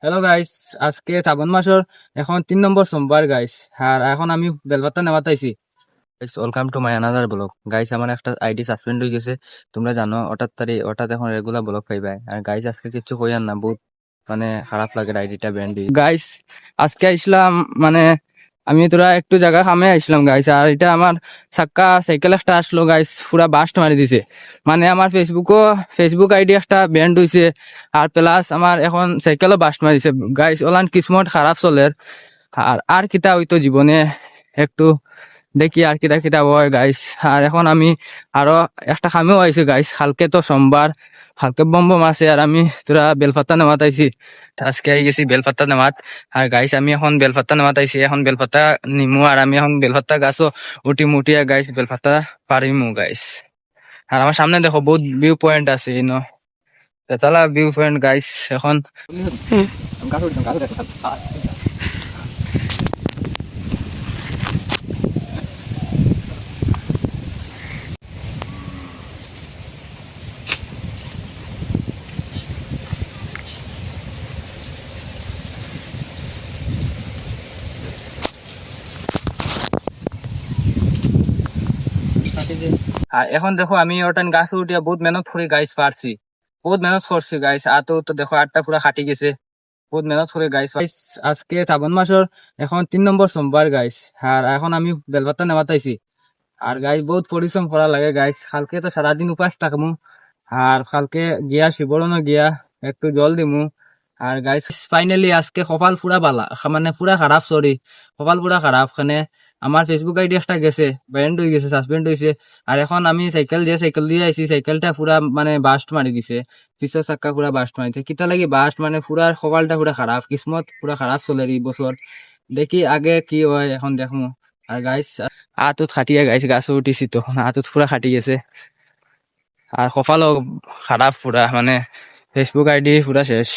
Hello guys, আজকে শ্রাবণ মাসের এখন 3 নম্বর সোমবার গাইস। আর এখন আমি বেলপাতা নেওয়াতাইছি। Guys, welcome to my another blog. Guys, আমার একটা আইডি সাসপেন্ড হয়ে গেছে, তোমরা জানো। ওটাতে এখন রেগুলার ব্লগ পাইবাই। আর গাইস, আজকে কিছু কইয়ার না, বহুত খারাপ লাগে আইডিটা ব্যান্ড হয়ে গাইস। আজকে আইসলাম, মানে আমি তোরা একটু জায়গা খামে আইসলাম গাইস। আর এটা আমার চাক্কা সাইকেল একটা আসলো গাইস, পুরা বাস্ট মারি দিছে। আমার ফেসবুক আইডি একটা ব্যান্ড হইছে। আর প্লাস আমার এখন সাইকেলও বাস্ট মারিছে গাইস। ওলান কিসমত খারাপ চলের। আর কিতা হইতো জীবনে, একটু দেখি আর কিতা কিতা হয় গাইস। আর এখন আমি আরো একটা খামেও আইছি গাইস। কালকে তো সোমবার, কালকে বম আছে। আর আমি তোরা বেলপাতা নেওয়াত আইছি। আজকে আই গেছি বেলপাতা নেওয়াত। আর গাইস, আমি এখন বেলপাতা নেওয়াত আইছি। এখন বেলপাতা নিমু। আর আমি এখন বেলপাতা গাছও উঠিয়া গাইস বেলপাতা পারিমু গাইস। আর আমার সামনে দেখো বহুত ভিউ পয়েন্ট আছে, তেতালা ভিউ পয়েন্ট গাইস। এখন আর এখন দেখো আমি ওটান গাছ উঠিয়া বহুত মেহনত করে গাইস পারছি। বহুত মেহনত করছি গাইস। আর তো দেখো আটটা পুরা খাটি গেছে। বহুত মেহনত করে গাইস। আজকে শ্রাবণ মাসের এখন 3 নম্বর সোমবার গাইস। আর এখন আমি বেলপাতা নেওয়াতাইছি। আর গাইস, বহুত পরিশ্রম করা লাগে গাইস। কালকে তো সারাদিন উপাস থাকমু। আর কালকে গিয়া শিবরণও গিয়া একটু জল দিমু। আর গাইস, ফাইনালি আজকে কপাল পুরা বালা, পুরা খারাপ, সরি, কপাল পুরা খারাপ। আমার ফেসবুক আইডি একটা গেছে, ব্যান্ড হয়ে গেছে, সাসপেন্ড হয়েছে। আর এখন আমি সাইকেল দিয়ে আইছি, সাইকেলটা পুরা বাস্ট মারি দিছে। পিছের চাক্কা পুরা বাস্ট মারিছে। কিতা লাগি বাস্ট, পুরা কপালটা পুরা খারাপ, কিসমত পুরা খারাপ চলে এই বছর। দেখি আগে কি হয়, এখন দেখমু। আর গাইস, আতুত খাটিয়ে গাইস, গাছে উঠিছি তো, আতুত পুরা খাটি গেছে। আর কপালও খারাপ পুরা, ফেসবুক আইডি পুরা শেষ।